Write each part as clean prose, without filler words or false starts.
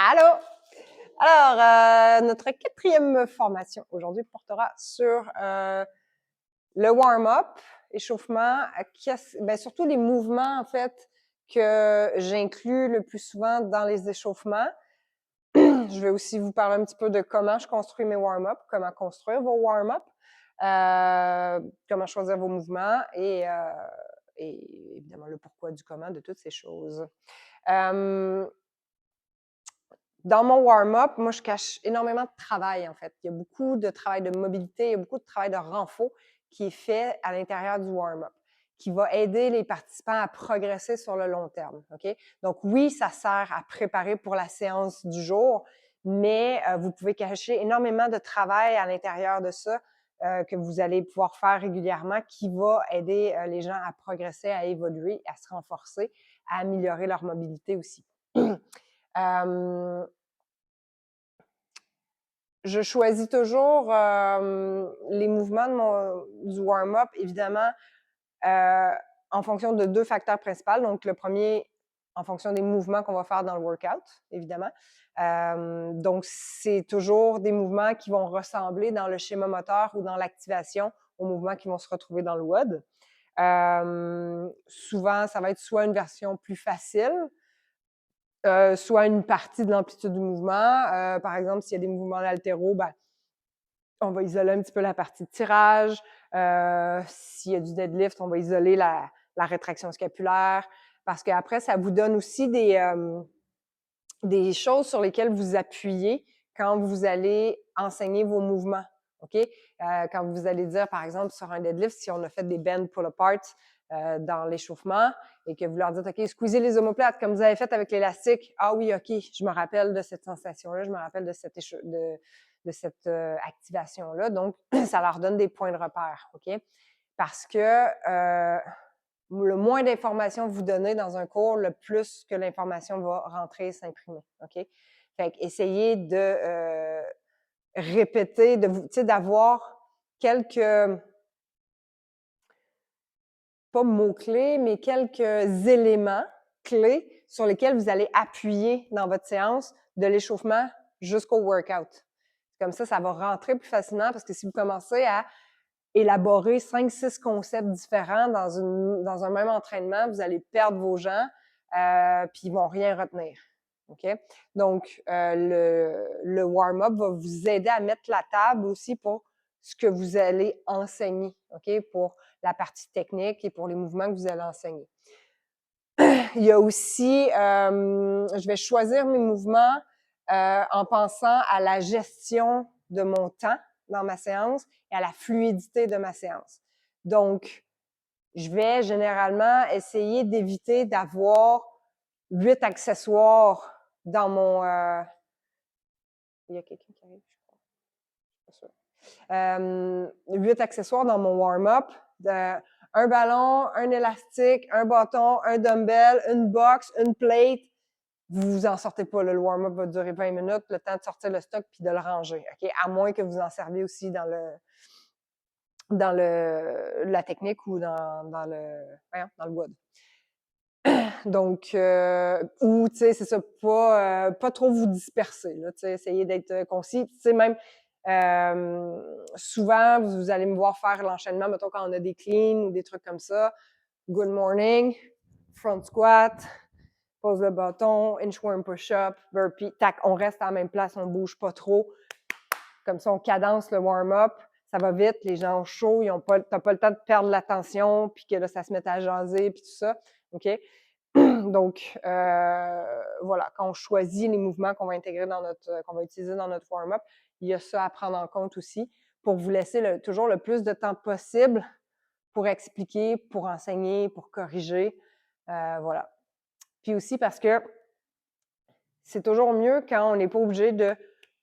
Allô! Alors, notre quatrième formation aujourd'hui portera sur le warm-up, échauffement, surtout les mouvements en fait que j'inclus le plus souvent dans les échauffements. Je vais aussi vous parler un petit peu de comment je construis mes warm-up, comment construire vos warm-up, comment choisir vos mouvements et évidemment le pourquoi du comment de toutes ces choses. Dans mon warm-up, moi, je cache énormément de travail, en fait. Il y a beaucoup de travail de mobilité, il y a beaucoup de travail de renfort qui est fait à l'intérieur du warm-up, qui va aider les participants à progresser sur le long terme. OK? Donc, oui, ça sert à préparer pour la séance du jour, mais vous pouvez cacher énormément de travail à l'intérieur de ça que vous allez pouvoir faire régulièrement qui va aider les gens à progresser, à évoluer, à se renforcer, à améliorer leur mobilité aussi. Je choisis toujours les mouvements du warm-up, évidemment, en fonction de 2 facteurs principaux. Donc, le premier, en fonction des mouvements qu'on va faire dans le workout, évidemment. Donc, c'est toujours des mouvements qui vont ressembler dans le schéma moteur ou dans l'activation aux mouvements qui vont se retrouver dans le WOD. Souvent, ça va être soit une version plus facile, soit une partie de l'amplitude du mouvement. Par exemple, s'il y a des mouvements latéraux, ben, on va isoler un petit peu la partie de tirage. S'il y a du deadlift, on va isoler la rétraction scapulaire. Parce qu'après, ça vous donne aussi des choses sur lesquelles vous appuyez quand vous allez enseigner vos mouvements. OK? Quand vous allez dire, par exemple, sur un deadlift, si on a fait des bend pull-apart dans l'échauffement et que vous leur dites, OK, squeezez les omoplates comme vous avez fait avec l'élastique. Ah oui, OK, je me rappelle de cette sensation-là, je me rappelle de cette activation-là. Donc, ça leur donne des points de repère. OK? Parce que le moins d'informations vous donnez dans un cours, le plus que l'information va rentrer et s'imprimer. OK? Fait qu'essayez de répéter, d'avoir quelques, pas mots-clés, mais quelques éléments clés sur lesquels vous allez appuyer dans votre séance de l'échauffement jusqu'au workout. Comme ça va rentrer plus facilement parce que si vous commencez à élaborer 5-6 concepts différents dans un même entraînement, vous allez perdre vos gens, puis ils vont rien retenir. OK? Donc, le warm-up va vous aider à mettre la table aussi pour ce que vous allez enseigner, OK? Pour la partie technique et pour les mouvements que vous allez enseigner. Il y a aussi, je vais choisir mes mouvements en pensant à la gestion de mon temps dans ma séance et à la fluidité de ma séance. Donc, je vais généralement essayer d'éviter d'avoir 8 accessoires dans mon... Il y a quelqu'un qui arrive, je crois. Je suis pas sûre. 8 accessoires dans mon warm-up. Un ballon, un élastique, un bâton, un dumbbell, une box, une plate. Vous vous en sortez pas. Le warm-up va durer 20 minutes, le temps de sortir le stock puis de le ranger. OK? À moins que vous en serviez aussi dans la technique ou dans le wood. Donc, ou, tu sais, c'est ça, pas trop vous disperser, là, tu sais, essayez d'être concis. Tu sais, même, souvent, vous allez me voir faire l'enchaînement, mettons, quand on a des cleans ou des trucs comme ça. Good morning, front squat, pose le bâton, inchworm push-up, burpee, tac, on reste à la même place, on bouge pas trop. Comme ça, on cadence le warm-up. Ça va vite, les gens ont chaud, t'as pas le temps de perdre l'attention, puis que là, ça se met à jaser, puis tout ça. OK? Donc, voilà, quand on choisit les mouvements qu'on va intégrer qu'on va utiliser dans notre warm-up, il y a ça à prendre en compte aussi pour vous laisser toujours le plus de temps possible pour expliquer, pour enseigner, pour corriger. Voilà. Puis aussi parce que c'est toujours mieux quand on n'est pas obligé de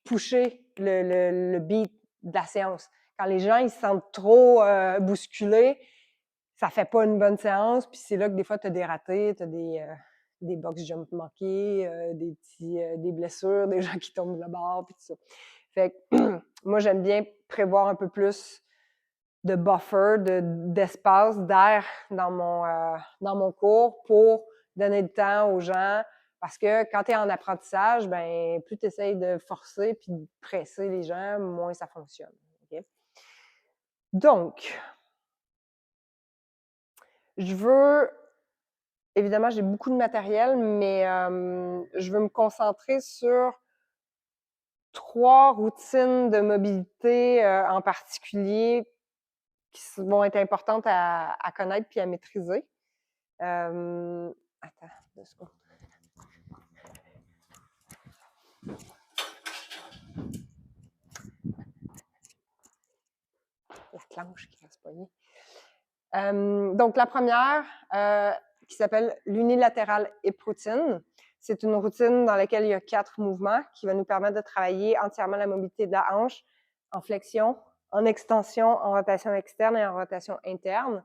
pusher le beat de la séance. Quand les gens ils se sentent trop bousculés, ça fait pas une bonne séance, puis c'est là que des fois tu as des ratés, tu as des box jump manqués, des blessures, des gens qui tombent de la barre, puis tout ça. Fait que moi, j'aime bien prévoir un peu plus de buffer, d'espace, d'air dans mon cours pour donner le temps aux gens Parce que quand tu es en apprentissage, ben plus tu essayes de forcer puis de presser les gens, moins ça fonctionne. Okay? Donc, je veux, évidemment, j'ai beaucoup de matériel, mais je veux me concentrer sur 3 routines de mobilité en particulier qui vont être importantes à connaître puis à maîtriser. Attends, 2 secondes. La clenche qui reste poignée. Donc, la première, qui s'appelle l'unilatéral hip routine. C'est une routine dans laquelle il y a 4 mouvements qui va nous permettre de travailler entièrement la mobilité de la hanche en flexion, en extension, en rotation externe et en rotation interne.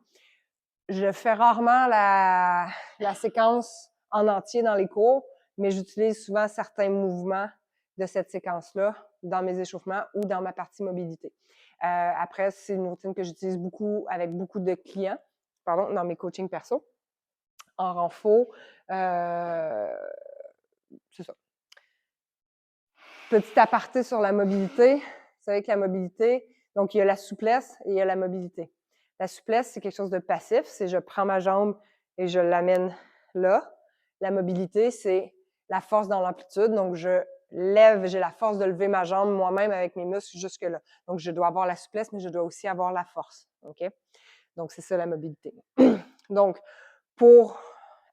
Je fais rarement la séquence en entier dans les cours, mais j'utilise souvent certains mouvements de cette séquence-là dans mes échauffements ou dans ma partie mobilité. Après, c'est une routine que j'utilise beaucoup avec beaucoup de clients, dans mes coachings perso. En renfo, c'est ça. Petit aparté sur la mobilité. Vous savez que la mobilité, donc il y a la souplesse et il y a la mobilité. La souplesse, c'est quelque chose de passif, c'est je prends ma jambe et je l'amène là. La mobilité, c'est la force dans l'amplitude, donc je lève, j'ai la force de lever ma jambe moi-même avec mes muscles jusque-là. Donc, je dois avoir la souplesse, mais je dois aussi avoir la force. OK? Donc, c'est ça la mobilité. Donc, pour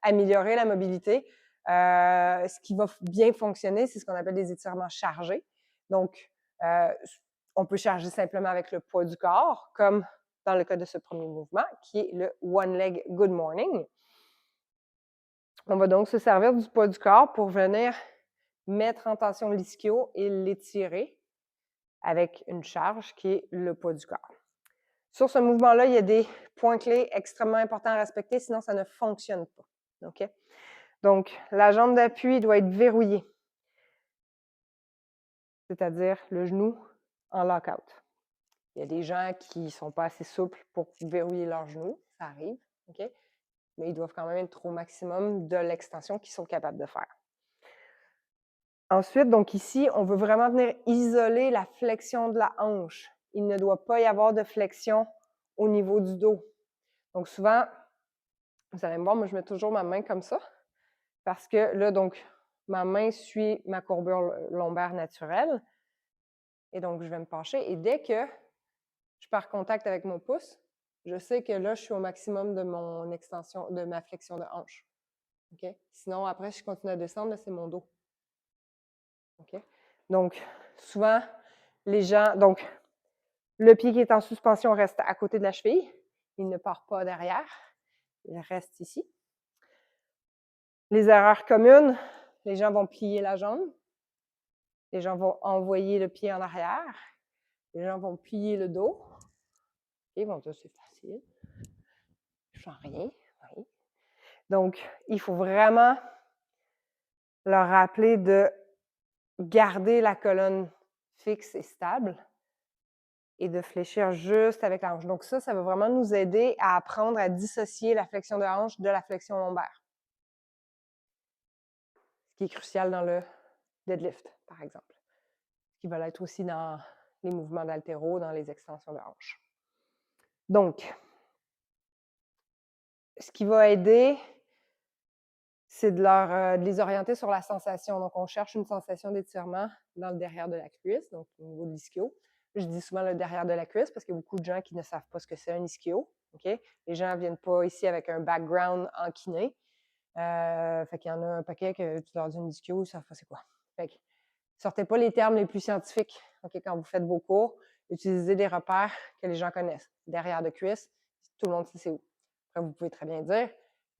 améliorer la mobilité, ce qui va bien fonctionner, c'est ce qu'on appelle des étirements chargés. Donc, on peut charger simplement avec le poids du corps, comme dans le cas de ce premier mouvement, qui est le One Leg Good Morning. On va donc se servir du poids du corps pour venir mettre en tension l'ischio et l'étirer avec une charge qui est le poids du corps. Sur ce mouvement-là, il y a des points clés extrêmement importants à respecter, sinon ça ne fonctionne pas. OK? Donc, la jambe d'appui doit être verrouillée, c'est-à-dire le genou en lock-out. Il y a des gens qui ne sont pas assez souples pour verrouiller leurs genoux, ça arrive, OK? Mais ils doivent quand même être au maximum de l'extension qu'ils sont capables de faire. Ensuite, donc ici, on veut vraiment venir isoler la flexion de la hanche. Il ne doit pas y avoir de flexion au niveau du dos. Donc souvent, vous allez me voir, moi je mets toujours ma main comme ça, parce que là, donc, ma main suit ma courbure lombaire naturelle. Et donc, je vais me pencher. Et dès que je perds contact avec mon pouce, je sais que là, je suis au maximum de mon extension, de ma flexion de hanche. OK? Sinon, après, si je continue à descendre, là, c'est mon dos. OK? Donc, souvent, les gens... Donc, le pied qui est en suspension reste à côté de la cheville. Il ne part pas derrière. Il reste ici. Les erreurs communes, les gens vont plier la jambe. Les gens vont envoyer le pied en arrière. Les gens vont plier le dos. Ils vont dire, c'est facile. Je sens rien. Oui. Donc, il faut vraiment leur rappeler de garder la colonne fixe et stable et de fléchir juste avec la hanche. Donc ça va vraiment nous aider à apprendre à dissocier la flexion de hanche de la flexion lombaire. Ce qui est crucial dans le deadlift, par exemple. Ce qui va l'être aussi dans les mouvements d'haltéro, dans les extensions de hanche. Donc, ce qui va aider, c'est de les orienter sur la sensation. Donc, on cherche une sensation d'étirement dans le derrière de la cuisse, donc au niveau de l'ischio. Je dis souvent le derrière de la cuisse parce qu'il y a beaucoup de gens qui ne savent pas ce que c'est un ischio. Okay? Les gens ne viennent pas ici avec un background en kiné. Fait qu'il y en a un paquet que tu leur dis un ischio, ils ne savent pas c'est quoi. Fait que, sortez pas les termes les plus scientifiques quand vous faites vos cours. Utilisez des repères que les gens connaissent. Derrière de cuisse, tout le monde sait c'est où. Après, vous pouvez très bien dire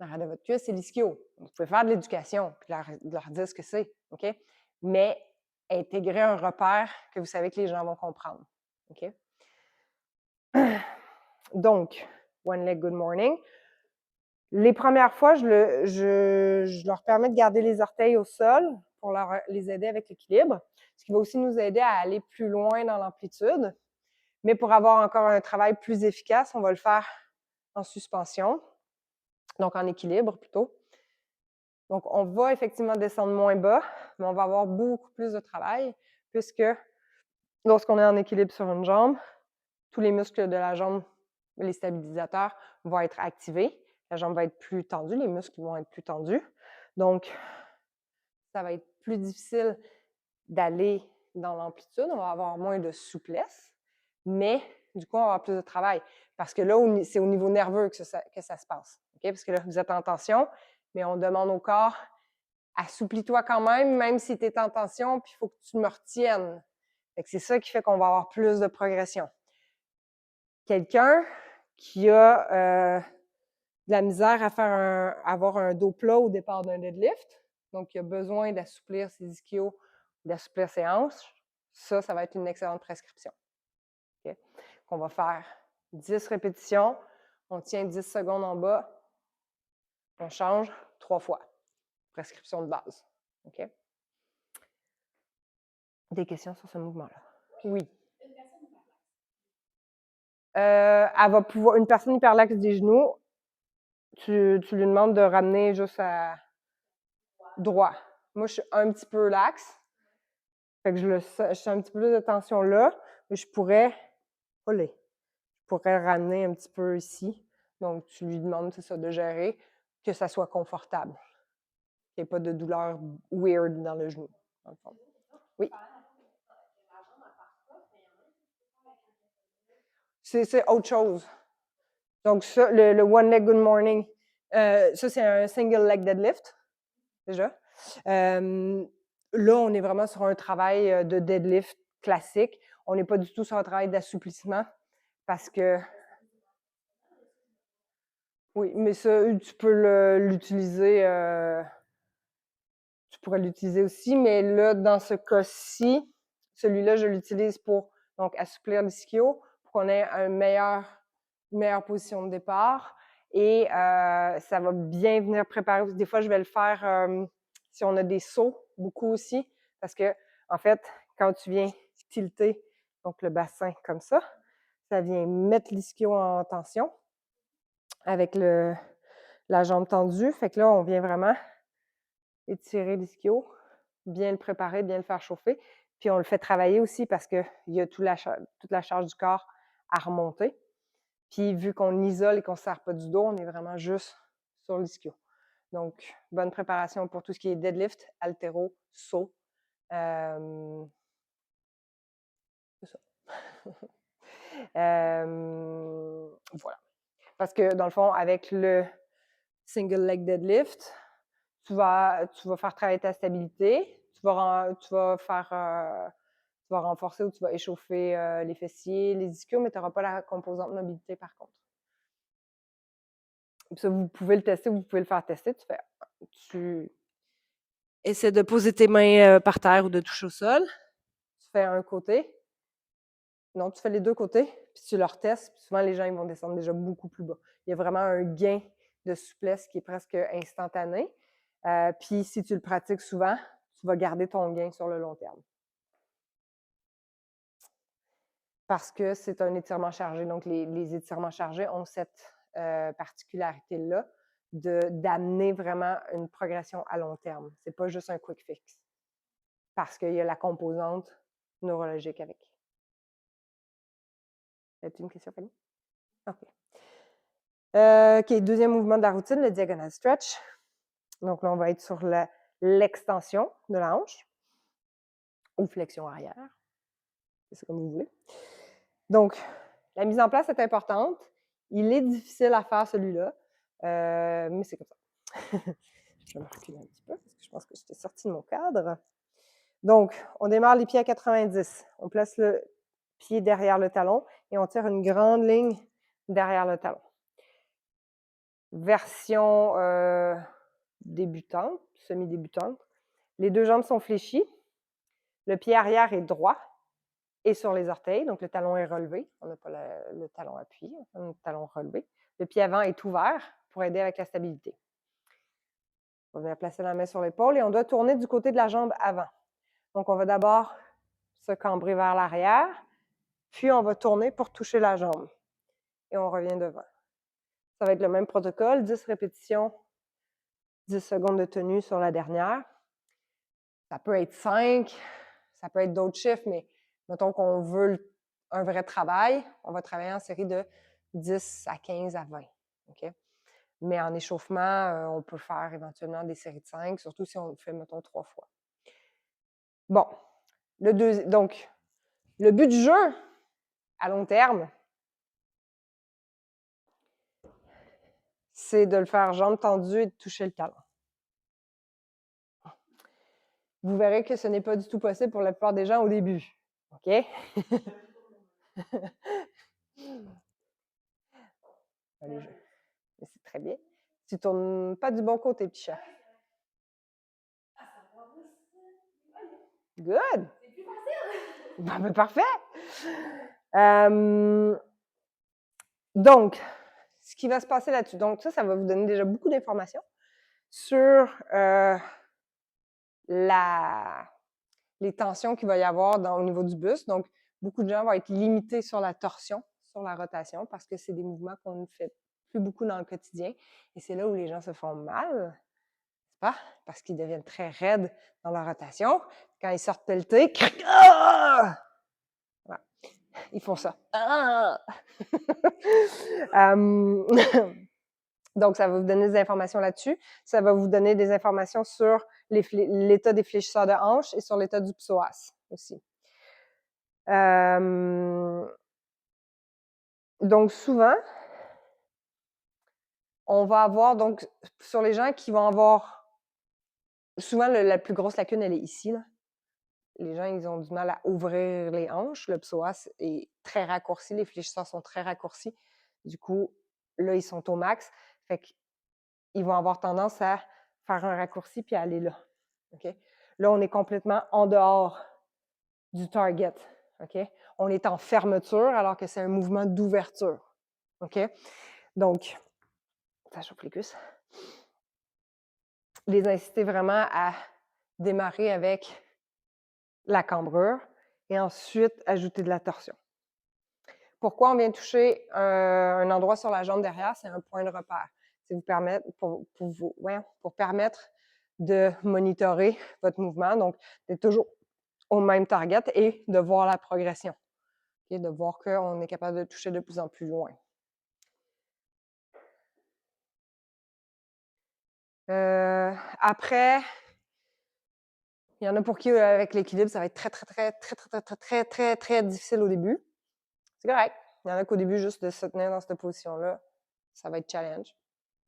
l'arrière de votre cuisse, c'est l'ischio. Vous pouvez faire de l'éducation puis leur dire ce que c'est. OK? Mais intégrer un repère que vous savez que les gens vont comprendre. OK? Donc, One Leg Good Morning. Les premières fois, je leur permets de garder les orteils au sol pour les aider avec l'équilibre, ce qui va aussi nous aider à aller plus loin dans l'amplitude. Mais pour avoir encore un travail plus efficace, on va le faire en suspension, donc en équilibre plutôt. Donc, on va effectivement descendre moins bas, mais on va avoir beaucoup plus de travail puisque lorsqu'on est en équilibre sur une jambe, tous les muscles de la jambe, les stabilisateurs, vont être activés. La jambe va être plus tendue, les muscles vont être plus tendus. Donc, ça va être plus difficile d'aller dans l'amplitude, on va avoir moins de souplesse, mais du coup, on va avoir plus de travail. Parce que là, c'est au niveau nerveux que ça se passe. Okay? Parce que là, vous êtes en tension, mais on demande au corps, assouplis-toi quand même si tu es en tension, puis il faut que tu me retiennes. C'est ça qui fait qu'on va avoir plus de progression. Quelqu'un qui a de la misère à avoir un dos plat au départ d'un deadlift, donc qui a besoin d'assouplir ses ischios, d'assouplir ses hanches, ça va être une excellente prescription. Okay? On va faire 10 répétitions, on tient 10 secondes en bas, on change 3 fois. Prescription de base. Okay? Des questions sur ce mouvement-là? Oui. Elle va pouvoir, une personne hyperlaxe des genoux, tu lui demandes de ramener juste à droit. Moi, je suis un petit peu laxe. Fait que je sens un petit peu plus de tension là, mais je pourrais ramener un petit peu ici. Donc, tu lui demandes, c'est ça, de gérer, que ça soit confortable. Qu'il n'y ait pas de douleur weird dans le genou, dans le fond. Oui. C'est autre chose. Donc, ça, le One Leg Good Morning, ça, c'est un single leg deadlift, déjà. Là, on est vraiment sur un travail de deadlift classique. On n'est pas du tout sur un travail d'assouplissement parce que... Oui, mais ça, tu peux l'utiliser... tu pourrais l'utiliser aussi, mais là, dans ce cas-ci, celui-là, je l'utilise pour donc assouplir l'ischio, pour qu'on ait une meilleure position de départ. Et ça va bien venir préparer. Des fois, je vais le faire si on a des sauts, beaucoup aussi, parce que, en fait, quand tu viens tilter donc le bassin comme ça vient mettre l'ischio en tension avec la jambe tendue. Fait que là, on vient vraiment étirer l'ischio, bien le préparer, bien le faire chauffer. Puis on le fait travailler aussi parce qu'il y a toute la charge du corps à remonter. Puis vu qu'on isole et qu'on ne sert pas du dos, on est vraiment juste sur l'ischio. Donc, bonne préparation pour tout ce qui est deadlift, haltéro, saut. C'est ça. Voilà. Parce que dans le fond, avec le single leg deadlift, tu vas faire travailler ta stabilité, tu vas renforcer ou tu vas échauffer les fessiers, les ischios, mais tu n'auras pas la composante mobilité par contre. Ça, vous pouvez le tester, vous pouvez le faire tester. Tu essaies de poser tes mains par terre ou de toucher au sol. Tu fais un côté. Non, tu fais les deux côtés, puis tu leur testes. Puis souvent, les gens ils vont descendre déjà beaucoup plus bas. Il y a vraiment un gain de souplesse qui est presque instantané. Puis si tu le pratiques souvent, tu vas garder ton gain sur le long terme. Parce que c'est un étirement chargé. Donc, les étirements chargés ont cette particularité-là d'amener vraiment une progression à long terme. Ce n'est pas juste un quick fix. Parce qu'il y a la composante neurologique avec. As-tu une question, Fanny? OK. OK, deuxième mouvement de la routine, le diagonal stretch. Donc là, on va être sur l'extension de la hanche ou flexion arrière. C'est comme vous voulez. Donc, la mise en place est importante. Il est difficile à faire, celui-là, mais c'est comme ça. Je vais me reculer un petit peu parce que je pense que j'étais sortie de mon cadre. Donc, on démarre les pieds à 90. On place le pied derrière le talon et on tire une grande ligne derrière le talon. Version débutante, semi-débutante. Les deux jambes sont fléchies. Le pied arrière est droit et sur les orteils, donc le talon est relevé. On n'a pas le talon appuyé, on a le talon relevé. Le pied avant est ouvert pour aider avec la stabilité. On va venir placer la main sur l'épaule et on doit tourner du côté de la jambe avant. Donc, on va d'abord se cambrer vers l'arrière, puis on va tourner pour toucher la jambe. Et on revient devant. Ça va être le même protocole, 10 répétitions 10 secondes de tenue sur la dernière. Ça peut être 5, ça peut être d'autres chiffres, mais mettons qu'on veut un vrai travail, on va travailler en série de 10 à 15 à 20. OK? Mais en échauffement, on peut faire éventuellement des séries de 5, surtout si on le fait, mettons, 3 fois. Bon, donc, le but du jeu, à long terme, c'est de le faire jambes tendues et de toucher le talon. Vous verrez que ce n'est pas du tout possible pour la plupart des gens au début. OK? Allez, c'est très bien. Tu tournes pas du bon côté, petit chat. Good! C'est plus facile! Ben, parfait! Donc, ce qui va se passer là-dessus. Donc, ça va vous donner déjà beaucoup d'informations sur les tensions qu'il va y avoir au niveau du buste. Donc, beaucoup de gens vont être limités sur la torsion, sur la rotation, parce que c'est des mouvements qu'on ne fait plus beaucoup dans le quotidien. Et c'est là où les gens se font mal, n'est-ce pas? Parce qu'ils deviennent très raides dans leur rotation. Quand ils sortent pelletés, voilà. Ils font ça. Donc, ça va vous donner des informations là-dessus. Ça va vous donner des informations sur l'état des fléchisseurs de hanches et sur l'état du psoas aussi. Donc, souvent, on va avoir, donc, sur les gens qui vont avoir, souvent, la plus grosse lacune, elle est ici, là. Les gens, ils ont du mal à ouvrir les hanches. Le psoas est très raccourci. Les fléchisseurs sont très raccourcis. Du coup, là, ils sont au max. Fait qu'ils vont avoir tendance à faire un raccourci puis à aller là. OK? Là, on est complètement en dehors du target. OK? On est en fermeture alors que c'est un mouvement d'ouverture. OK? Donc, ça chauffe les cuisses. Les inciter vraiment à démarrer avec la cambrure et ensuite ajouter de la torsion. Pourquoi on vient toucher un endroit sur la jambe derrière? C'est un point de repère. C'est pour permettre de monitorer votre mouvement, donc d'être toujours au même target et de voir la progression. Okay? De voir qu'on est capable de toucher de plus en plus loin. Après, il y en a pour qui, avec l'équilibre, ça va être très difficile au début. C'est correct. Il y en a qu'au début, juste de se tenir dans cette position-là, ça va être challenge.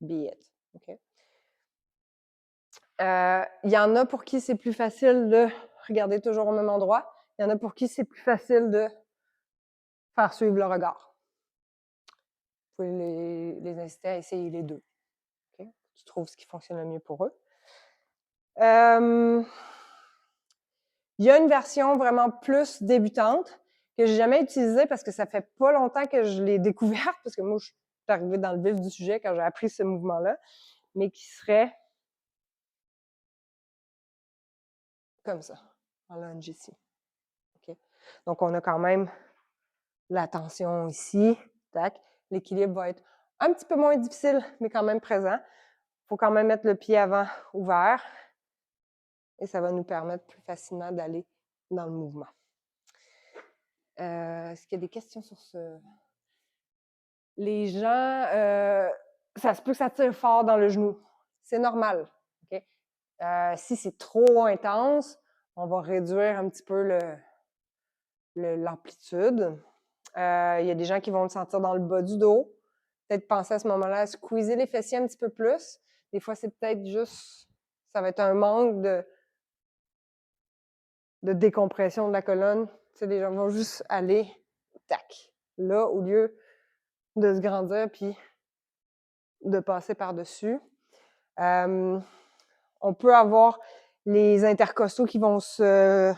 Be it. OK? Il y en a pour qui c'est plus facile de regarder toujours au même endroit. Il y en a pour qui c'est plus facile de faire suivre le regard. Vous pouvez les inciter à essayer les deux. Okay? Tu trouves ce qui fonctionne le mieux pour eux. Il y a une version vraiment plus débutante que j'ai jamais utilisée parce que ça fait pas longtemps que je l'ai découverte, parce que moi, je suis arrivée dans le vif du sujet quand j'ai appris ce mouvement-là, mais qui serait comme ça, en lunge ici. Okay? Donc, on a quand même la tension ici. Tac. L'équilibre va être un petit peu moins difficile, mais quand même présent. Il faut quand même mettre le pied avant ouvert et ça va nous permettre plus facilement d'aller dans le mouvement. Est-ce qu'il y a des questions sur ce? Les gens, ça se peut que ça tire fort dans le genou. C'est normal. Okay? Si c'est trop intense, on va réduire un petit peu l'amplitude. Il y a des gens qui vont le sentir dans le bas du dos. Peut-être penser à ce moment-là à squeezer les fessiers un petit peu plus. Des fois, c'est peut-être juste, ça va être un manque de décompression de la colonne. Tu sais, les gens vont juste aller, tac, là, au lieu de se grandir puis de passer par-dessus. On peut avoir les intercostaux qui vont se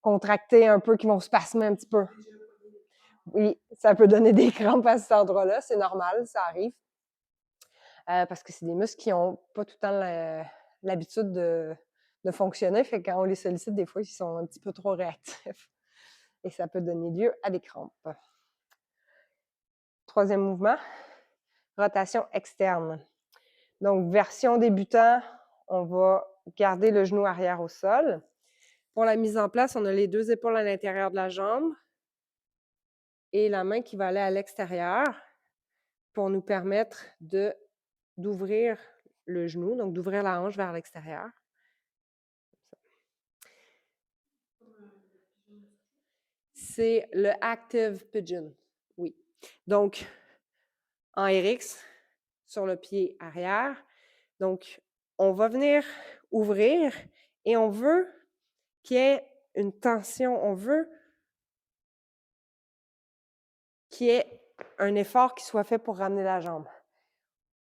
contracter un peu, qui vont se spasmer un petit peu. Oui, ça peut donner des crampes à cet endroit-là, c'est normal, ça arrive. Parce que c'est des muscles qui n'ont pas tout le temps l'habitude de fonctionner, fait que quand on les sollicite, des fois, ils sont un petit peu trop réactifs. Et ça peut donner lieu à des crampes. Troisième mouvement, rotation externe. Donc, version débutant, on va garder le genou arrière au sol. Pour la mise en place, on a les 2 épaules à l'intérieur de la jambe et la main qui va aller à l'extérieur pour nous permettre d'ouvrir le genou, donc d'ouvrir la hanche vers l'extérieur. C'est le Active Pigeon, oui. Donc, en RX, sur le pied arrière. Donc, on va venir ouvrir et on veut qu'il y ait une tension, on veut qu'il y ait un effort qui soit fait pour ramener la jambe.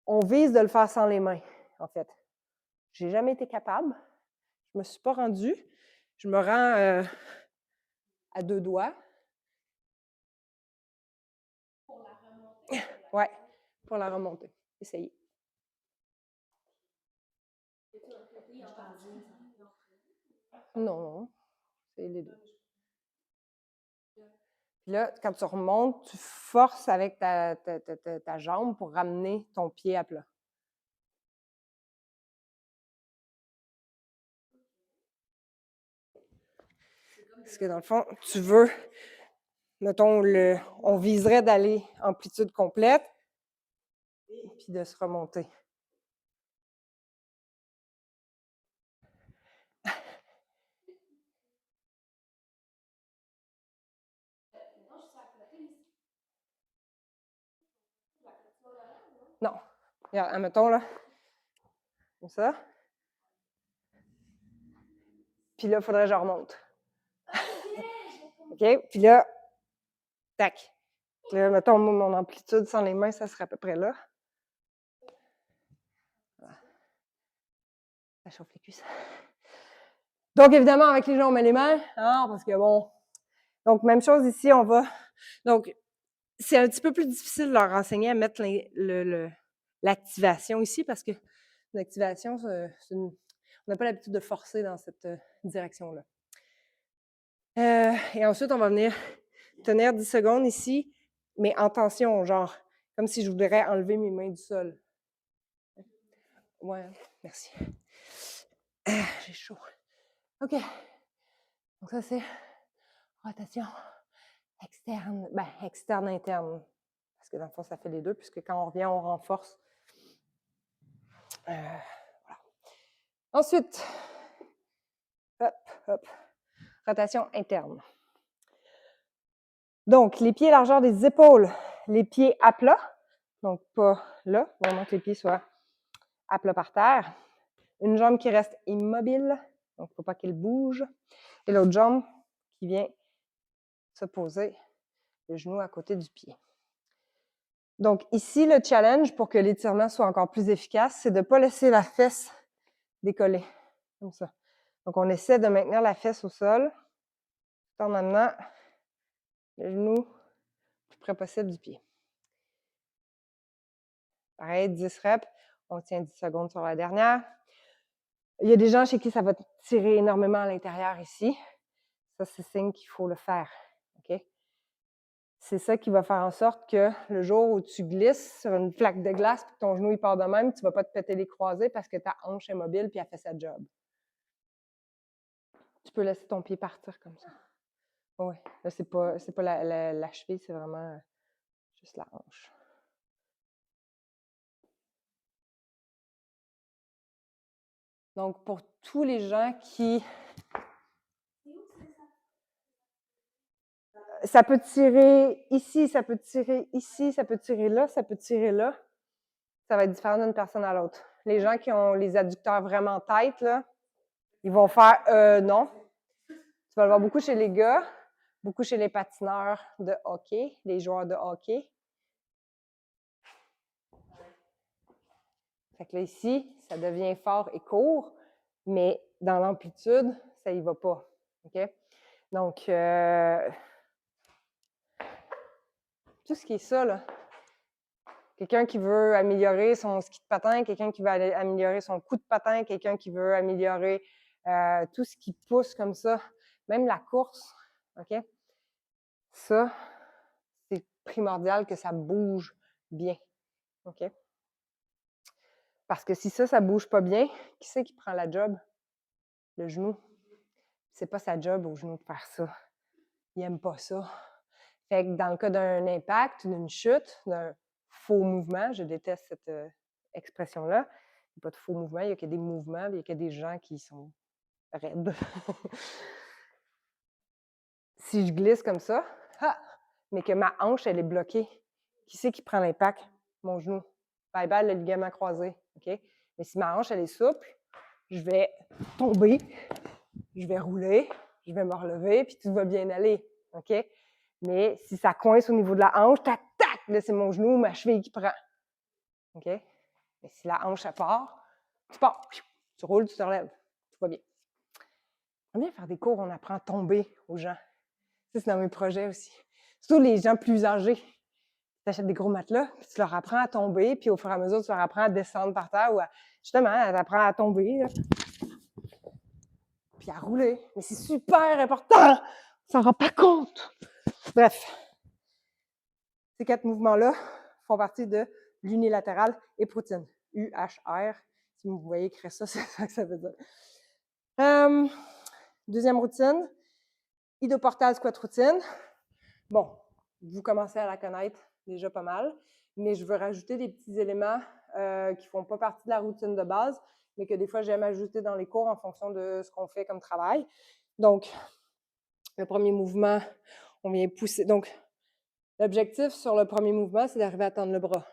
On vise de le faire sans les mains, en fait. Je n'ai jamais été capable. Je ne me suis pas rendue. Je me rends à 2 doigts. Pour la remonter? Oui, pour la remonter. Essayez. Non, c'est les 2. Puis là, quand tu remontes, tu forces avec ta jambe pour ramener ton pied à plat. Parce que dans le fond, tu veux, mettons, on viserait d'aller amplitude complète, puis de se remonter. Non. Regarde, admettons, là, comme ça. Puis là, il faudrait que je remonte. OK? Puis là, tac. Là, mettons, mon amplitude sans les mains, ça serait à peu près là. Voilà. Ça chauffe les cuisses. Donc, évidemment, avec les jambes et les mains, hein, parce que bon. Donc, même chose ici, on va. Donc, c'est un petit peu plus difficile de leur enseigner à mettre l'activation ici parce que l'activation, on n'a pas l'habitude de forcer dans cette direction-là. Et ensuite, on va venir tenir 10 secondes ici, mais en tension, genre, comme si je voudrais enlever mes mains du sol. Ouais, merci. J'ai chaud. OK. Donc ça, c'est rotation externe, externe-interne. Parce que dans le fond, ça fait les deux, puisque quand on revient, on renforce. Voilà. Ensuite, hop, hop, rotation interne. Donc, les pieds largeur des épaules, les pieds à plat, donc pas là, vraiment que les pieds soient à plat par terre. Une jambe qui reste immobile, donc il ne faut pas qu'elle bouge. Et l'autre jambe qui vient se poser, le genou à côté du pied. Donc ici, le challenge pour que l'étirement soit encore plus efficace, c'est de ne pas laisser la fesse décoller, comme ça. Donc on essaie de maintenir la fesse au sol, tout en amenant le genou le plus près possible du pied. Pareil, 10 reps, on tient 10 secondes sur la dernière. Il y a des gens chez qui ça va tirer énormément à l'intérieur ici. Ça, c'est signe qu'il faut le faire. OK? C'est ça qui va faire en sorte que le jour où tu glisses sur une plaque de glace et que ton genou il part de même, tu ne vas pas te péter les croisés parce que ta hanche est mobile et elle fait sa job. Tu peux laisser ton pied partir comme ça. Oui, là, c'est pas la cheville, c'est vraiment juste la hanche. Donc, pour tous les gens qui... Ça peut tirer ici, ça peut tirer ici, ça peut tirer là, ça peut tirer là. Ça va être différent d'une personne à l'autre. Les gens qui ont les adducteurs vraiment têtes, là, ils vont faire non. Tu vas le voir beaucoup chez les gars, beaucoup chez les patineurs de hockey, les joueurs de hockey. Fait que là, ici, ça devient fort et court, mais dans l'amplitude, ça y va pas. OK? Donc, tout ce qui est ça, là. Quelqu'un qui veut améliorer son ski de patin, quelqu'un qui veut améliorer son coup de patin, quelqu'un qui veut améliorer tout ce qui pousse comme ça, même la course, OK? Ça, c'est primordial que ça bouge bien, OK? Parce que si ça bouge pas bien, qui c'est qui prend la job? Le genou. C'est pas sa job au genou de faire ça. Il aime pas ça. Fait que dans le cas d'un impact, d'une chute, d'un faux mouvement, je déteste cette expression-là. Il n'y a pas de faux mouvement, il n'y a que des mouvements, il n'y a que des gens qui sont raides. Si je glisse comme ça, mais que ma hanche, elle est bloquée, qui c'est qui prend l'impact? Mon genou. Bye bye, le ligament croisé. OK? Mais si ma hanche, elle est souple, je vais tomber, je vais rouler, je vais me relever, puis tout va bien aller. OK? Mais si ça coince au niveau de la hanche, tac, tac, là, c'est mon genou, ma cheville qui prend. OK? Mais si la hanche, elle part, tu pars, tu roules, tu te relèves. Tout va bien. J'aime bien faire des cours, on apprend à tomber aux gens. Ça, c'est dans mes projets aussi. Surtout les gens plus âgés. Tu achètes des gros matelas, puis tu leur apprends à tomber, puis au fur et à mesure, tu leur apprends à descendre par terre ou justement, à apprendre à tomber, là, puis à rouler. Mais c'est super important! On s'en rend pas compte! Bref, ces 4 mouvements-là font partie de l'unilatéral épaule-routine. UHR. Si vous voyez écrire ça, c'est ça que ça veut dire. Deuxième routine, idoportal squat routine. Bon, vous commencez à la connaître déjà pas mal, mais je veux rajouter des petits éléments qui ne font pas partie de la routine de base, mais que des fois j'aime ajouter dans les cours en fonction de ce qu'on fait comme travail. Donc, le premier mouvement, on vient pousser. Donc, l'objectif sur le premier mouvement, c'est d'arriver à tendre le bras.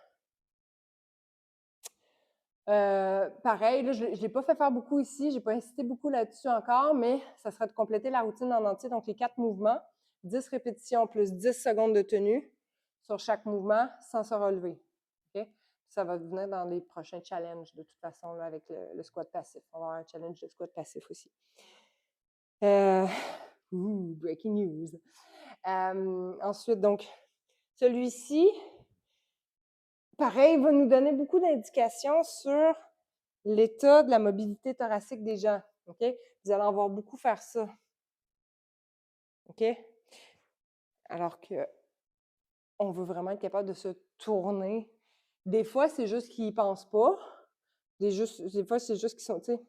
Pareil, là, je ne l'ai pas fait faire beaucoup ici, je n'ai pas insisté beaucoup là-dessus encore, mais ça serait de compléter la routine en entier, donc les 4 mouvements, 10 répétitions plus 10 secondes de tenue sur chaque mouvement sans se relever. Okay? Ça va venir dans les prochains challenges de toute façon là, avec le squat passif. On va avoir un challenge de squat passif aussi. Breaking news. Ensuite, donc, celui-ci, pareil, va nous donner beaucoup d'indications sur l'état de la mobilité thoracique des gens. OK? Vous allez en voir beaucoup faire ça. OK? Alors que on veut vraiment être capable de se tourner. Des fois, c'est juste qu'ils n'y pensent pas. Des fois, c'est juste qu'ils sont, tu sais,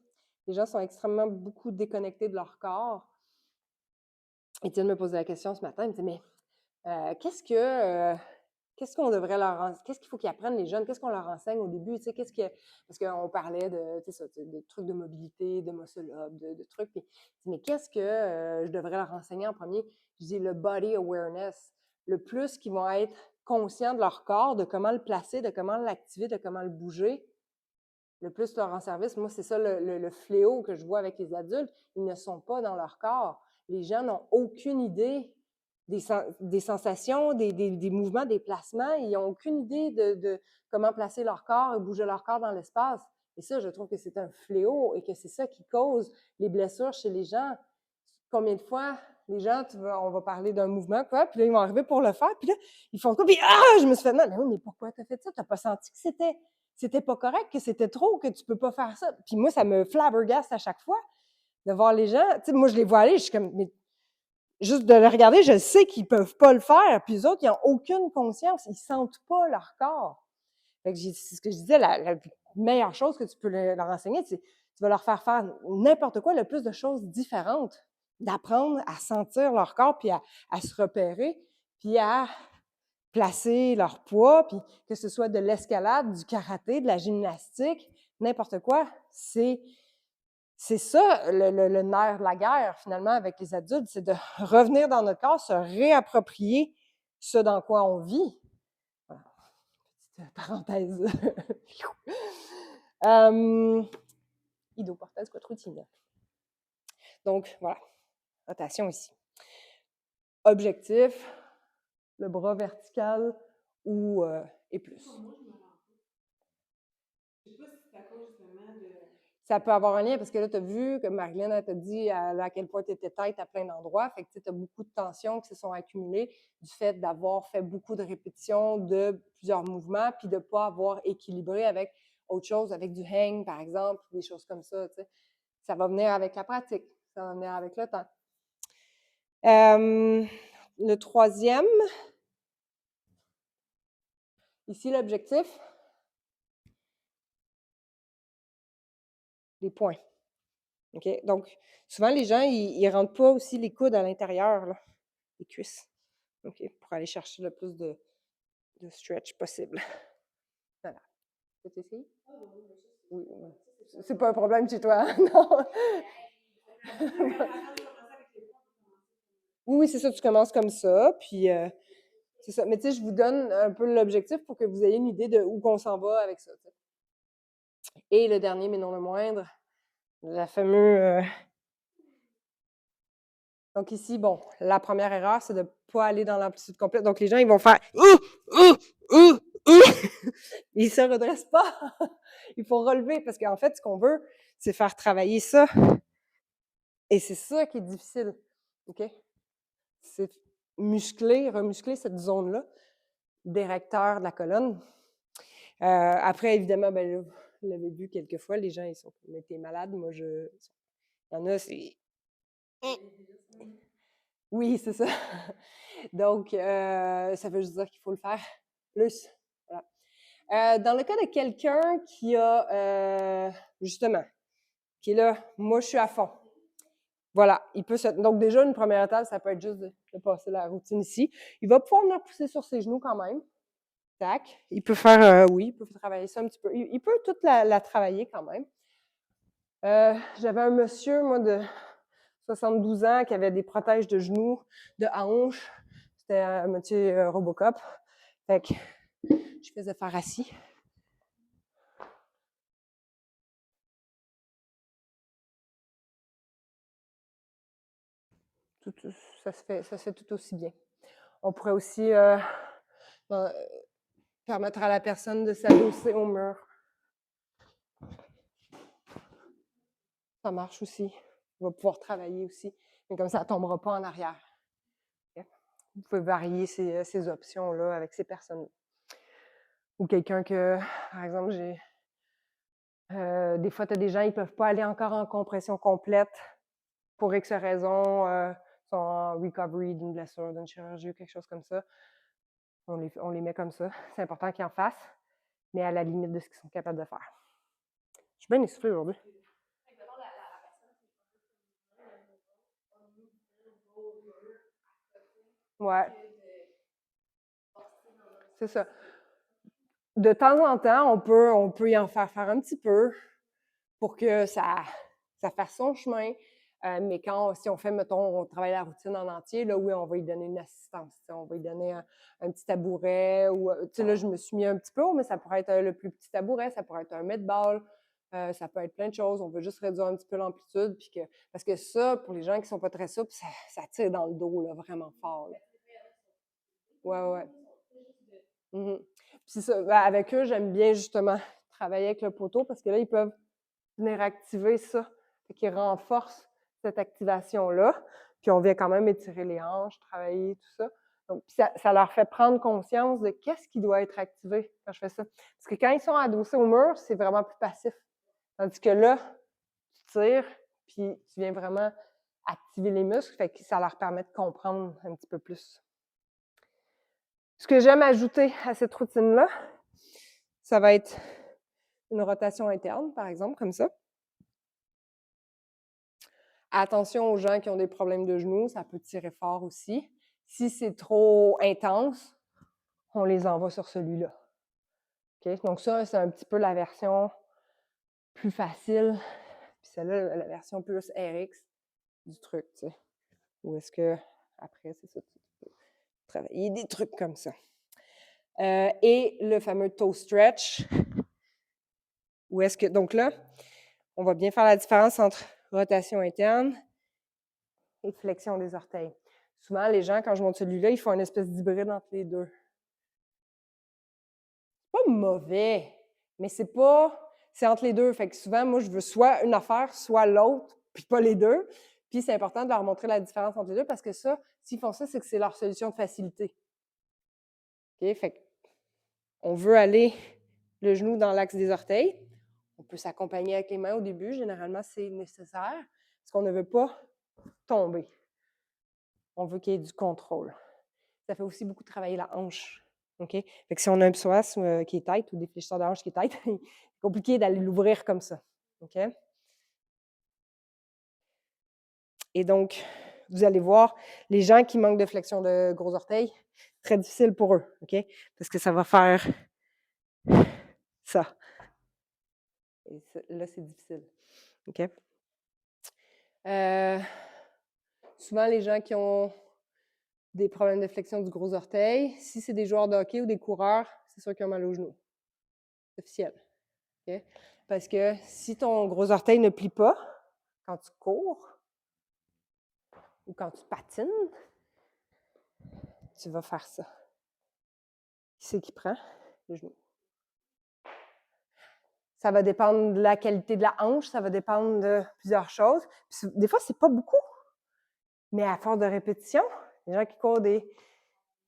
les gens sont extrêmement beaucoup déconnectés de leur corps. Étienne me posait la question ce matin, il me dit, mais qu'est-ce qu'on devrait qu'est-ce qu'il faut qu'ils apprennent les jeunes? Qu'est-ce qu'on leur enseigne au début? Tu sais, parce qu'on parlait de trucs de mobilité, de muscle-up, de trucs. Puis, mais qu'est-ce que je devrais leur enseigner en premier? Je dis le body awareness. Le plus qu'ils vont être conscients de leur corps, de comment le placer, de comment l'activer, de comment le bouger, le plus leur rend service. Moi, c'est ça le fléau que je vois avec les adultes. Ils ne sont pas dans leur corps. Les gens n'ont aucune idée des sensations, des mouvements, des placements. Ils n'ont aucune idée de comment placer leur corps et bouger leur corps dans l'espace. Et ça, je trouve que c'est un fléau et que c'est ça qui cause les blessures chez les gens. Combien de fois les gens, on va parler d'un mouvement, quoi, puis là, ils vont arriver pour le faire, puis là, ils font quoi, puis je me suis fait mal. Mais oui, mais pourquoi tu as fait ça? Tu n'as pas senti que c'était pas correct, que c'était trop, que tu peux pas faire ça. Puis moi, ça me flabbergaste à chaque fois de voir les gens. Tu sais, moi, je les vois aller, je suis comme, mais juste de les regarder, je sais qu'ils peuvent pas le faire. Puis les autres, ils n'ont aucune conscience, ils sentent pas leur corps. Fait que c'est ce que je disais, la meilleure chose que tu peux leur enseigner, c'est tu vas leur faire n'importe quoi, le plus de choses différentes, d'apprendre à sentir leur corps, puis à se repérer, puis à placer leur poids, puis que ce soit de l'escalade, du karaté, de la gymnastique, n'importe quoi, c'est ça le nerf de la guerre, finalement, avec les adultes, c'est de revenir dans notre corps, se réapproprier ce dans quoi on vit. Voilà. Petite parenthèse. Idoportal squat routine. Donc, voilà. Rotation ici. Objectif, le bras vertical ou et plus. Ça peut avoir un lien parce que là, tu as vu, comme Marilyn t'a dit à quel point tu étais tête à plein d'endroits. Fait que tu as beaucoup de tensions qui se sont accumulées du fait d'avoir fait beaucoup de répétitions de plusieurs mouvements puis de ne pas avoir équilibré avec autre chose, avec du hang, par exemple, des choses comme ça. T'sais. Ça va venir avec la pratique, ça va venir avec le temps. Le troisième, ici, l'objectif, les poings. OK? Donc, souvent, les gens, ils rentrent pas aussi les coudes à l'intérieur, là, les cuisses. OK? Pour aller chercher le plus de stretch possible. Voilà. Tu peux essayer? Oui, ouais. C'est pas un problème chez toi, hein? Non. Oui, c'est ça, tu commences comme ça, puis c'est ça. Mais tu sais, je vous donne un peu l'objectif pour que vous ayez une idée de où qu'on s'en va avec ça. T'sais. Et le dernier, mais non le moindre, la fameuse. Donc ici, bon, la première erreur, c'est de ne pas aller dans l'amplitude complète. Donc les gens, ils vont faire ils ne se redressent pas. Il faut relever parce qu'en fait, ce qu'on veut, c'est faire travailler ça. Et c'est ça qui est difficile. OK? C'est muscler, remuscler cette zone-là, d'érecteur de la colonne. Après, évidemment, ben là, vous l'avez vu quelques fois, les gens, ils sont comme, mais t'es malade, moi, il y en a, c'est. Oui, c'est ça. Donc, ça veut juste dire qu'il faut le faire plus. Voilà. Dans le cas de quelqu'un qui a, justement, qui est là, moi, je suis à fond. Voilà, il peut se... Donc, déjà, une première étape, ça peut être juste de passer la routine ici. Il va pouvoir venir pousser sur ses genoux quand même. Tac. Il peut faire, oui, il peut travailler ça un petit peu. Il peut toute la travailler quand même. J'avais un monsieur, moi, de 72 ans, qui avait des protèges de genoux, de hanches. C'était un monsieur Robocop. Fait que je faisais faire assis. Ça se fait tout aussi bien. On pourrait aussi permettre à la personne de s'adosser au mur. Ça marche aussi. On va pouvoir travailler aussi. Mais comme ça, elle ne tombera pas en arrière. Okay? Vous pouvez varier ces options-là avec ces personnes-là. Ou quelqu'un que, par exemple, des fois, tu as des gens, ils ne peuvent pas aller encore en compression complète pour X raisons, sont en recovery d'une blessure, d'une chirurgie ou quelque chose comme ça. On les met comme ça. C'est important qu'ils en fassent, mais à la limite de ce qu'ils sont capables de faire. Je suis bien essoufflée aujourd'hui. Ouais. C'est ça. De temps en temps, on peut y en faire un petit peu pour que ça fasse son chemin. Mais si on fait, mettons, on travaille la routine en entier, là, oui, on va lui donner une assistance. On va lui donner un petit tabouret. Ou, là, je me suis mis un petit peu haut, mais ça pourrait être le plus petit tabouret, ça pourrait être un med-ball, ça peut être plein de choses. On veut juste réduire un petit peu l'amplitude. Parce que ça, pour les gens qui ne sont pas très souples, ça tire dans le dos là, vraiment fort. Là. Ouais. Mm-hmm. Puis ça, avec eux, j'aime bien justement travailler avec le poteau parce que là, ils peuvent venir activer ça. Fait qu'ils renforcent cette activation-là. Puis on vient quand même étirer les hanches, travailler, tout ça. Donc, ça leur fait prendre conscience de qu'est-ce qui doit être activé quand je fais ça. Parce que quand ils sont adossés au mur, c'est vraiment plus passif. Tandis que là, tu tires, puis tu viens vraiment activer les muscles, fait que ça leur permet de comprendre un petit peu plus. Ce que j'aime ajouter à cette routine-là, ça va être une rotation interne, par exemple, comme ça. Attention aux gens qui ont des problèmes de genoux, ça peut tirer fort aussi. Si c'est trop intense, on les envoie sur celui-là. Okay? Donc ça, c'est un petit peu la version plus facile. Puis celle-là, la version plus RX du truc, tu sais. Ou est-ce que, après, c'est ça, tu peux travailler des trucs comme ça. Et le fameux toe stretch. Où est-ce que, donc là, on va bien faire la différence entre rotation interne et flexion des orteils. Souvent, les gens, quand je monte celui-là, ils font une espèce d'hybride entre les deux. C'est pas mauvais, mais c'est entre les deux. Fait que souvent, moi, je veux soit une affaire, soit l'autre, puis pas les deux. Puis c'est important de leur montrer la différence entre les deux parce que ça, s'ils font ça, c'est que c'est leur solution de facilité. OK? Fait on veut aller le genou dans l'axe des orteils. On peut s'accompagner avec les mains au début. Généralement, c'est nécessaire parce qu'on ne veut pas tomber. On veut qu'il y ait du contrôle. Ça fait aussi beaucoup travailler la hanche. OK? Fait que si on a un psoas qui est tight ou des fléchisseurs de hanche qui est tight, c'est compliqué d'aller l'ouvrir comme ça. OK? Et donc, vous allez voir, les gens qui manquent de flexion de gros orteils, très difficile pour eux, OK? Parce que ça va faire ça. Et là, c'est difficile, OK? Souvent, les gens qui ont des problèmes de flexion du gros orteil, si c'est des joueurs de hockey ou des coureurs, c'est sûr qu'ils ont mal aux genoux. C'est officiel, OK? Parce que si ton gros orteil ne plie pas quand tu cours ou quand tu patines, tu vas faire ça. Qui c'est qui prend? Le genou. Ça va dépendre de la qualité de la hanche, ça va dépendre de plusieurs choses. Puis, des fois, c'est pas beaucoup, mais à force de répétition, les gens qui courent des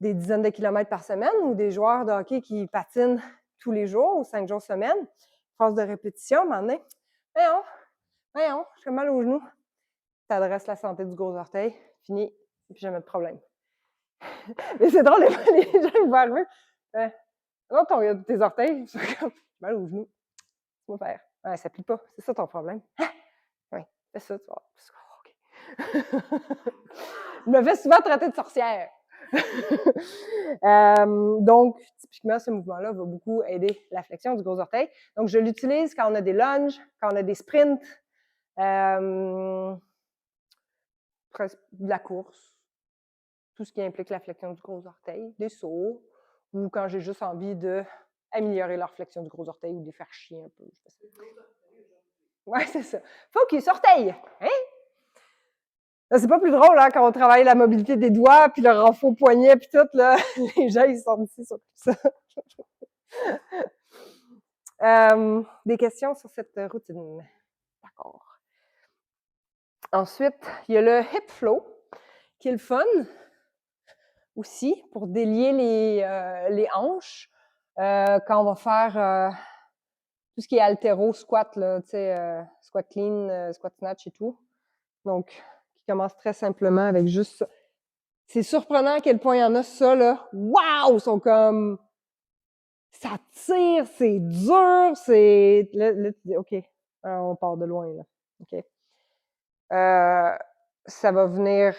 dizaines de kilomètres par semaine ou des joueurs de hockey qui patinent tous les jours ou 5 jours semaine, à force de répétition, à un moment donné, voyons, j'ai mal au genou. Tu adresses la santé du gros orteil, fini, puis jamais de problème. Mais c'est drôle, les gens me voient arriver. Non, tes orteils, j'ai mal au genou. Tu vas faire. Ouais, ça plie pas, c'est ça ton problème. Oui, fais ça, tu vois. OK. Je me fais souvent traiter de sorcière. Donc, typiquement, ce mouvement-là va beaucoup aider la flexion du gros orteil. Donc, je l'utilise quand on a des lunges, quand on a des sprints, de la course, tout ce qui implique la flexion du gros orteil, des sauts, ou quand j'ai juste envie d'améliorer leur flexion du gros orteil ou de les faire chier un peu. Ouais, c'est ça. Faut qu'ils sorteillent, hein? C'est pas plus drôle, hein, quand on travaille la mobilité des doigts, puis le renfort poignet, puis tout, là, les gens, ils sortent d'ici sur tout ça. Des questions sur cette routine? D'accord. Ensuite, il y a le hip flow, qui est le fun aussi, pour délier les hanches. Quand on va faire tout ce qui est haltéro, squat, là, tu sais, squat clean, squat snatch et tout. Donc, qui commence très simplement avec juste ça. C'est surprenant à quel point il y en a ça, là. Waouh! Ils sont comme... Ça tire, c'est dur, c'est... Là, tu dis, OK, on part de loin, là. OK. Ça va venir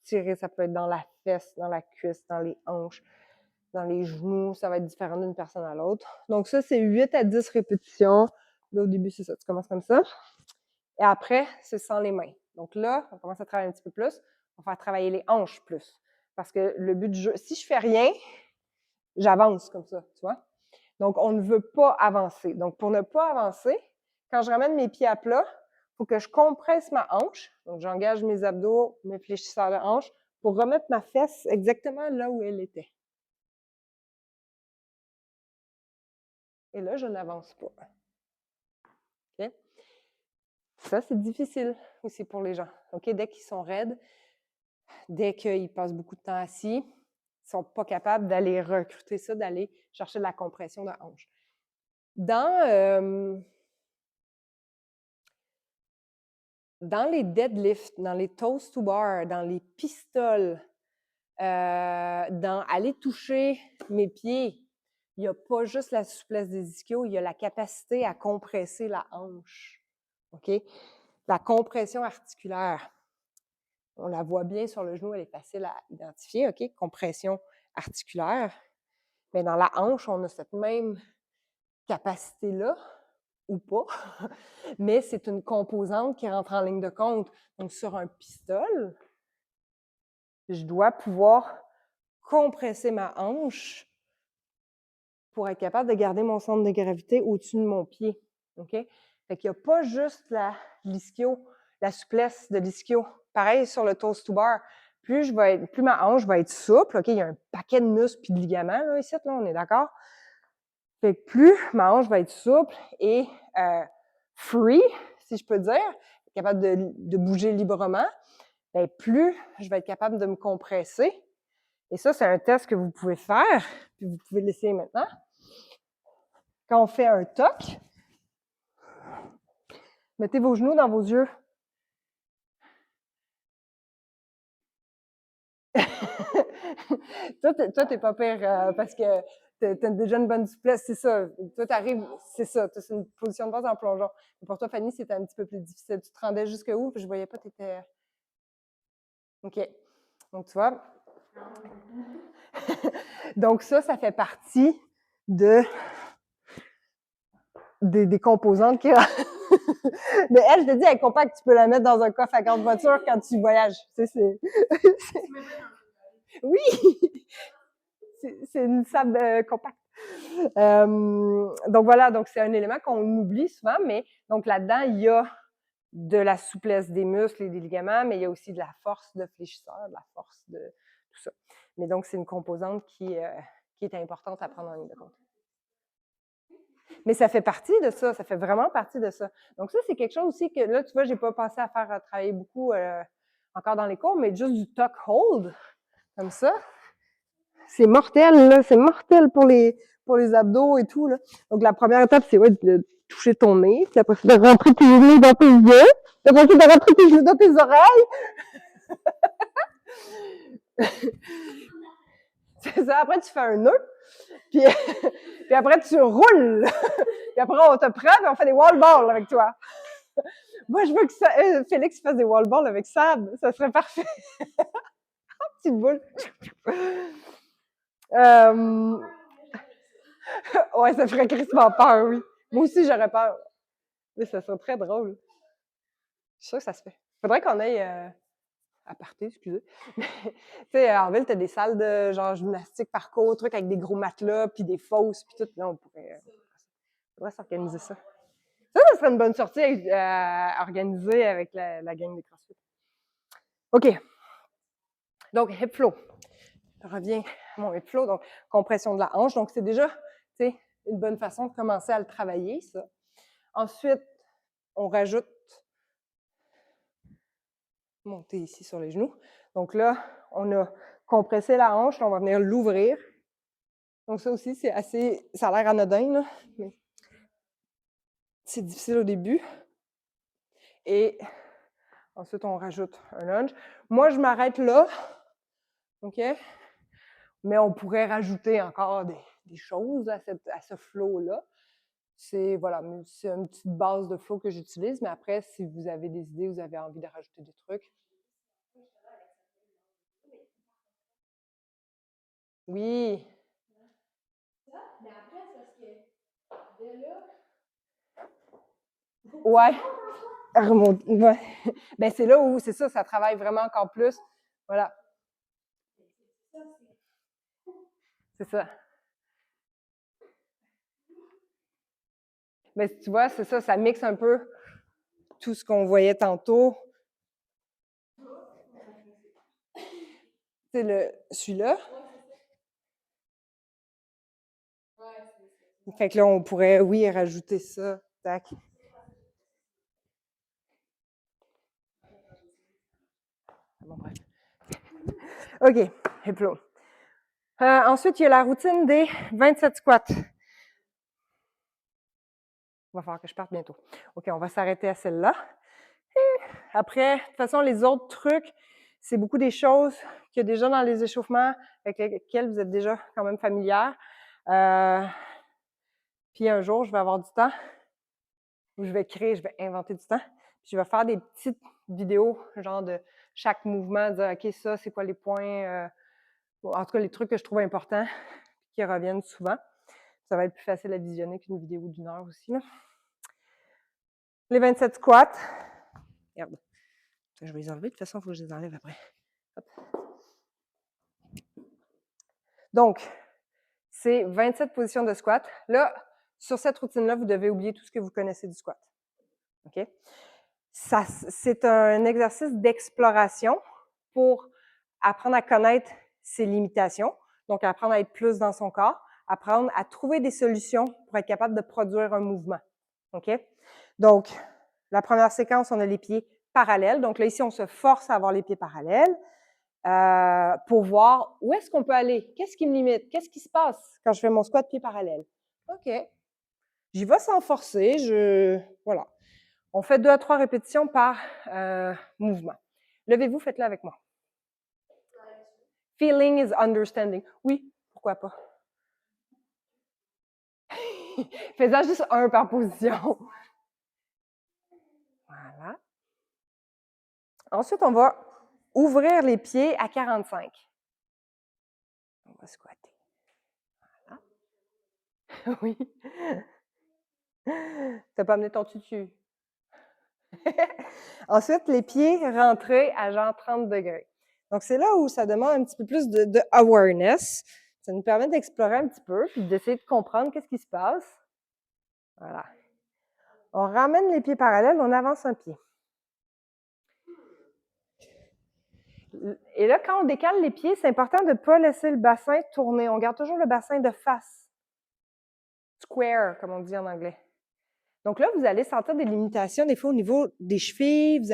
tirer, ça peut être dans la fesse, dans la cuisse, dans les hanches, dans les genoux. Ça va être différent d'une personne à l'autre. Donc ça, c'est 8 à 10 répétitions. Là, au début, c'est ça. Tu commences comme ça. Et après, c'est sans les mains. Donc là, on commence à travailler un petit peu plus. On va faire travailler les hanches plus. Parce que le but du jeu, si je fais rien, j'avance comme ça, tu vois. Donc, on ne veut pas avancer. Donc, pour ne pas avancer, quand je ramène mes pieds à plat, il faut que je compresse ma hanche. Donc, j'engage mes abdos, mes fléchisseurs de hanche pour remettre ma fesse exactement là où elle était. Et là, je n'avance pas. OK? Ça, c'est difficile aussi pour les gens. OK? Dès qu'ils sont raides, dès qu'ils passent beaucoup de temps assis, ils ne sont pas capables d'aller recruter ça, d'aller chercher de la compression de hanche. Dans les deadlifts, dans les toast to bar, dans les pistoles, dans aller toucher mes pieds, il n'y a pas juste la souplesse des ischios, il y a la capacité à compresser la hanche. OK? La compression articulaire. On la voit bien sur le genou, elle est facile à identifier, OK? Compression articulaire. Mais dans la hanche, on a cette même capacité-là, ou pas, mais c'est une composante qui rentre en ligne de compte. Donc, sur un pistol, je dois pouvoir compresser ma hanche pour être capable de garder mon centre de gravité au-dessus de mon pied. OK? Fait qu'il n'y a pas juste l'ischio, la souplesse de l'ischio. Pareil sur le toast to bar. Plus ma hanche va être souple, OK? Il y a un paquet de muscles puis de ligaments là, ici, là, on est d'accord? Fait que plus ma hanche va être souple et free, si je peux dire, capable de bouger librement, bien, plus je vais être capable de me compresser. Et ça, c'est un test que vous pouvez faire, puis vous pouvez l'essayer maintenant. Quand on fait un toc, mettez vos genoux dans vos yeux. Toi, t'es pas pire parce que t'as déjà une bonne souplesse, c'est ça. Toi, t'arrives, c'est ça, c'est une position de base en plongeon. Mais pour toi, Fanny, c'était un petit peu plus difficile. Tu te rendais jusqu'où? Puis je voyais pas, t'étais... OK. Donc, tu vois. Donc, ça fait partie des composantes qui. Mais elle, je te dis, elle est compacte, tu peux la mettre dans un coffre à garde-voiture quand tu voyages. Tu sais, oui! C'est une sable compacte. Donc voilà, donc c'est un élément qu'on oublie souvent, mais donc là-dedans, il y a de la souplesse des muscles et des ligaments, mais il y a aussi de la force de fléchisseur, de la force de tout ça. Mais donc, c'est une composante qui est importante à prendre en ligne de compte. Mais ça fait partie de ça, ça fait vraiment partie de ça. Donc ça, c'est quelque chose aussi que, là, tu vois, j'ai pas pensé à faire travailler beaucoup encore dans les cours, mais juste du tuck hold, comme ça, c'est mortel, là, c'est mortel pour les abdos et tout, là. Donc la première étape, c'est de toucher ton nez, puis après, c'est de rentrer tes genoux dans tes yeux, puis après, c'est de rentrer tes genoux dans tes oreilles. C'est ça, après, tu fais un nœud, puis, puis après, tu roules. Puis après, on te prend et on fait des wall balls avec toi. Moi, je veux que Félix fasse des wall balls avec Sab. Ça serait parfait. Petite boule. Ouais, ça ferait crissement peur, oui. Moi aussi, j'aurais peur. Mais ça serait très drôle. Je suis sûre que ça se fait. Faudrait qu'on aille à partir, excusez. Tu sais, en ville, t'as des salles de genre gymnastique, parcours, trucs avec des gros matelas, puis des fosses, puis tout. Là, on pourrait s'organiser ça. Ça serait une bonne sortie à organiser avec la gang des CrossFit. OK. Donc, hip flow. Je reviens à mon hip flow, donc compression de la hanche. Donc, c'est déjà, tu sais, une bonne façon de commencer à le travailler, ça. Ensuite, on rajoute monter ici sur les genoux. Donc là, on a compressé la hanche, là, on va venir l'ouvrir. Donc ça aussi, c'est assez, ça a l'air anodin, là, mais c'est difficile au début. Et ensuite, on rajoute un lunge. Moi, je m'arrête là, OK? Mais on pourrait rajouter encore des choses à ce flow-là. C'est voilà, c'est une petite base de flow que j'utilise, mais après, si vous avez des idées, vous avez envie de rajouter des trucs. Oui. Mais après, c'est parce que de là. Ouais. Ouais. Ben, c'est là où, c'est ça travaille vraiment encore plus. Voilà. C'est ça. Mais tu vois, c'est ça mixe un peu tout ce qu'on voyait tantôt. C'est celui-là. Fait que là, on pourrait, oui, rajouter ça. Tac. Bon, bref. OK, hip flow. Ensuite, il y a la routine des 27 squats. Il va falloir que je parte bientôt. OK, on va s'arrêter à celle-là. Après, de toute façon, les autres trucs, c'est beaucoup des choses qu'il y a déjà dans les échauffements avec lesquels vous êtes déjà quand même familière. Puis un jour, je vais avoir du temps où je vais inventer du temps. Puis je vais faire des petites vidéos, genre de chaque mouvement, dire OK, ça, c'est quoi les points, en tout cas les trucs que je trouve importants, qui reviennent souvent. Ça va être plus facile à visionner qu'une vidéo d'1 heure aussi, là. Les 27 squats. Regarde. Je vais les enlever, de toute façon, il faut que je les enlève après. Hop. Donc, c'est 27 positions de squat. Là, sur cette routine-là, vous devez oublier tout ce que vous connaissez du squat. OK? C'est un exercice d'exploration pour apprendre à connaître ses limitations, donc apprendre à être plus dans son corps, apprendre à trouver des solutions pour être capable de produire un mouvement. OK? Donc, la première séquence, on a les pieds parallèles. Donc là, ici, on se force à avoir les pieds parallèles pour voir où est-ce qu'on peut aller, qu'est-ce qui me limite, qu'est-ce qui se passe quand je fais mon squat pieds parallèles. OK. J'y vais sans forcer, voilà. On fait 2 à 3 répétitions par mouvement. Levez-vous, faites-le avec moi. Feeling is understanding. Oui, pourquoi pas. Fais-en juste un par position. Voilà. Ensuite, on va ouvrir les pieds à 45. On va squatter. Voilà. Oui. T'as pas amené ton tutu. Ensuite, les pieds rentrés à genre 30 degrés. Donc, c'est là où ça demande un petit peu plus de awareness. Ça nous permet d'explorer un petit peu, puis d'essayer de comprendre qu'est-ce qui se passe. Voilà. On ramène les pieds parallèles, on avance un pied. Et là, quand on décale les pieds, c'est important de ne pas laisser le bassin tourner. On garde toujours le bassin de face. Square, comme on dit en anglais. Donc là, vous allez sentir des limitations, des fois au niveau des chevilles.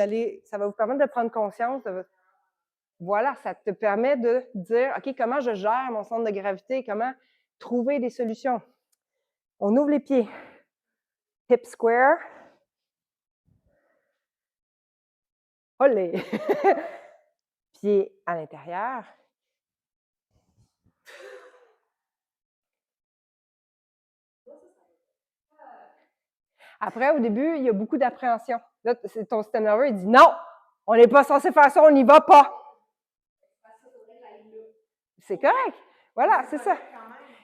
Ça va vous permettre de prendre conscience de votre... Voilà, ça te permet de dire, OK, comment je gère mon centre de gravité, comment trouver des solutions. On ouvre les pieds. Hip square. Olé! Pieds à l'intérieur. Après, au début, il y a beaucoup d'appréhension. Là, ton système nerveux, il dit non, on n'est pas censé faire ça, on n'y va pas. C'est correct. Voilà, c'est ça.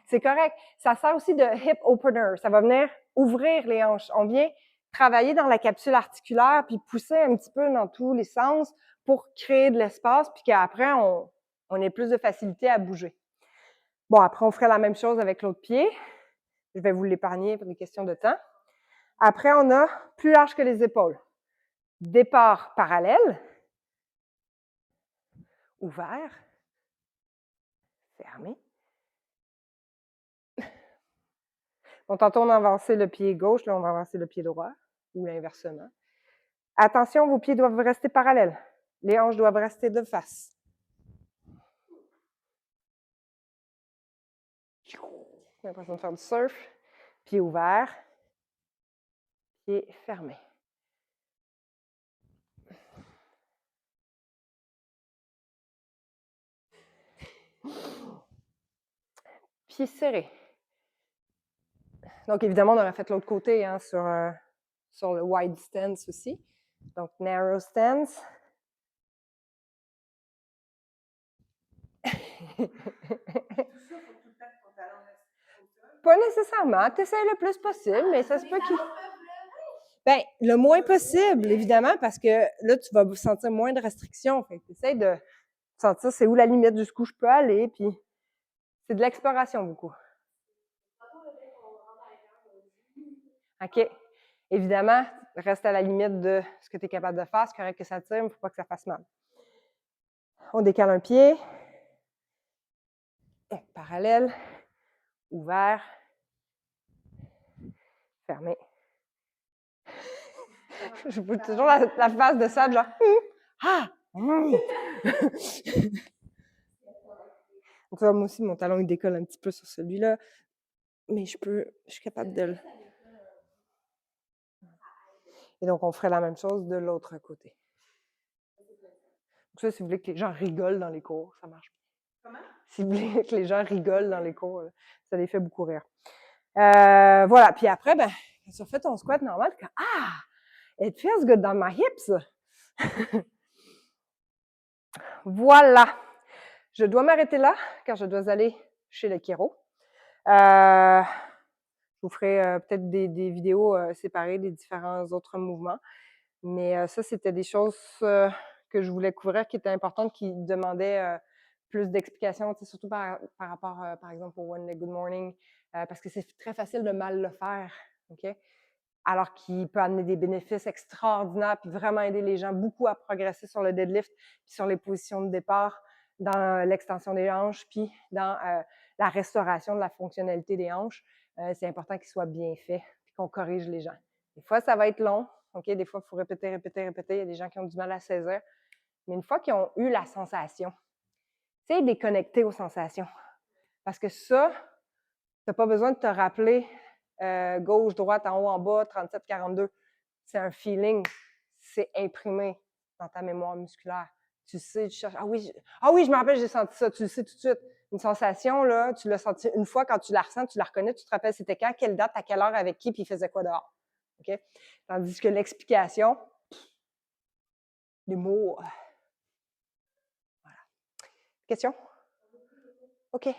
C'est correct. Ça sert aussi de hip opener. Ça va venir ouvrir les hanches. On vient travailler dans la capsule articulaire puis pousser un petit peu dans tous les sens pour créer de l'espace puis qu'après, on ait plus de facilité à bouger. Bon, après, on ferait la même chose avec l'autre pied. Je vais vous l'épargner pour des questions de temps. Après, on a plus large que les épaules. Départ parallèle. Ouvert. Fermé. Bon, tantôt, on a avancé le pied gauche, là, on va avancer le pied droit, ou inversement. Attention, vos pieds doivent rester parallèles. Les hanches doivent rester de face. J'ai l'impression de faire du surf. Pied ouvert. Pied fermé. Pied serré. Donc, évidemment, on aurait fait l'autre côté hein, sur le wide stance aussi. Donc, narrow stance. Pas nécessairement. Tu essaies le plus possible, mais ça se peut qu'il... Ben, le moins possible, évidemment, parce que là, tu vas sentir moins de restrictions. Fait que tu essaies de sentir c'est où la limite jusqu'où je peux aller, puis c'est de l'exploration beaucoup. OK. Évidemment, reste à la limite de ce que tu es capable de faire. C'est correct que ça tire, mais il ne faut pas que ça fasse mal. On décale un pied. Parallèle. Ouvert. Fermé. Je vois toujours la face de Sab, genre ah! Donc, moi aussi, mon talon il décolle un petit peu sur celui-là, mais je suis capable de le... Et donc, on ferait la même chose de l'autre côté. Donc ça, si vous voulez que les gens rigolent dans les cours, ça marche. Comment? Si vous voulez que les gens rigolent dans les cours, ça les fait beaucoup rire. Voilà. Puis après, ben, quand tu as fait ton squat normal, tu ah! It feels good dans my hips! Voilà. Je dois m'arrêter là, car je dois aller chez le chiro. Je vous ferai peut-être des vidéos séparées des différents autres mouvements. Mais ça, c'était des choses que je voulais couvrir qui étaient importantes, qui demandaient plus d'explications, surtout par rapport, par exemple, au One Leg Good Morning, parce que c'est très facile de mal le faire, OK? Alors qu'il peut amener des bénéfices extraordinaires, puis vraiment aider les gens beaucoup à progresser sur le deadlift, puis sur les positions de départ, dans l'extension des hanches, puis dans la restauration de la fonctionnalité des hanches. C'est important qu'il soit bien fait, puis qu'on corrige les gens. Des fois, ça va être long, OK? Des fois, il faut répéter, répéter, répéter. Il y a des gens qui ont du mal à saisir. Mais une fois qu'ils ont eu la sensation, tu sais, déconnecter aux sensations. Parce que ça, tu n'as pas besoin de te rappeler gauche, droite, en haut, en bas, 37, 42. C'est un feeling. C'est imprimé dans ta mémoire musculaire. Tu sais, tu cherches. Ah oui, je me rappelle, j'ai senti ça. Tu le sais tout de suite. Une sensation, là, tu l'as senti une fois, quand tu la ressens, tu la reconnais, tu te rappelles c'était quand, quelle date, à quelle heure, avec qui, puis il faisait quoi dehors. OK? Tandis que l'explication, les mots, Question? OK.